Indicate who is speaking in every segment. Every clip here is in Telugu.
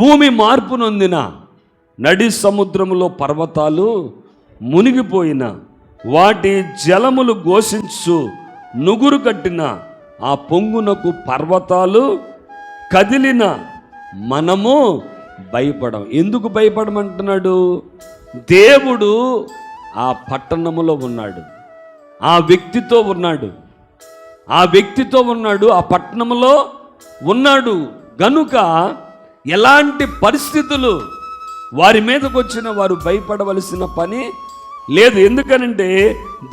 Speaker 1: భూమి మార్పు నొందిన, నడి సముద్రములో పర్వతాలు మునిగిపోయిన, వాటి జలములు ఘోషించు నుగురు కట్టిన, ఆ పొంగునకు పర్వతాలు కదిలిన మనము భయపడం. ఎందుకు భయపడమంటున్నాడు? దేవుడు ఆ పట్టణములో ఉన్నాడు, ఆ వ్యక్తితో ఉన్నాడు, ఆ పట్టణంలో ఉన్నాడు గనుక ఎలాంటి పరిస్థితులు వారి మీదకు వచ్చిన వారు భయపడవలసిన పని లేదు. ఎందుకనంటే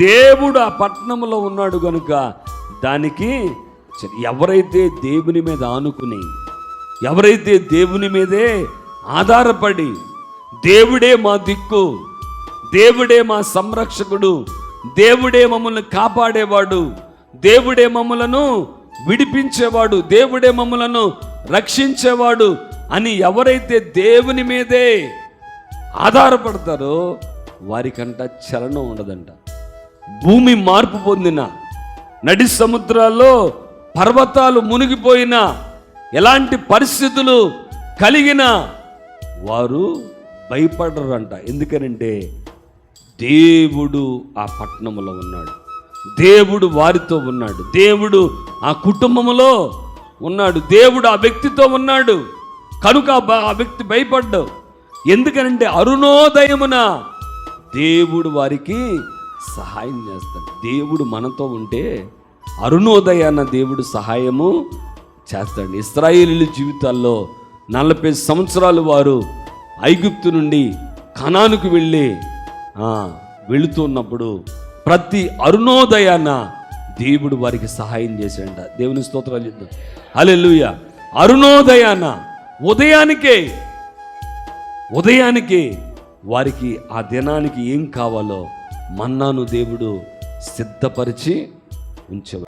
Speaker 1: దేవుడు ఆ పట్టణంలో ఉన్నాడు గనుక దానికి ఎవరైతే దేవుని మీద ఆనుకుని, ఎవరైతే దేవుని మీదే ఆధారపడి, దేవుడే మా దిక్కు, దేవుడే మా సంరక్షకుడు, దేవుడే మమ్మల్ని కాపాడేవాడు, దేవుడే మమ్మలను విడిపించేవాడు, దేవుడే మమ్మలను రక్షించేవాడు అని ఎవరైతే దేవుని మీదే ఆధారపడతారో వారికంట చలనం ఉండదంట. భూమి మార్పు పొందిన, నడి సముద్రాల్లో పర్వతాలు మునిగిపోయిన, ఎలాంటి పరిస్థితులు కలిగిన వారు భయపడరంట. ఎందుకనంటే దేవుడు ఆ పట్టణంలో ఉన్నాడు, దేవుడు వారితో ఉన్నాడు, దేవుడు ఆ కుటుంబంలో ఉన్నాడు, దేవుడు ఆ వ్యక్తితో ఉన్నాడు కనుక ఆ వ్యక్తి భయపడ్డావు. ఎందుకనంటే అరుణోదయమున దేవుడు వారికి సహాయం చేస్తాడు. దేవుడు మనతో ఉంటే అరుణోదయాన దేవుడు సహాయము చేస్తాడు. ఇశ్రాయేలీయుల జీవితాల్లో 40 సంవత్సరాలు వారు ఐగుప్తు నుండి కనానుకు వెళుతున్నప్పుడు ప్రతి అరుణోదయాన దేవుడు వారికి సహాయం చేశాడంట. దేవుని స్తోత్రాలు చెప్తాం. హల్లెలూయా. అరుణోదయాన ఉదయానికి వారికి ఆ దినానికి ఏం కావాలో మన్నాను దేవుడు సిద్ధపరిచి ఉంచేవాడు.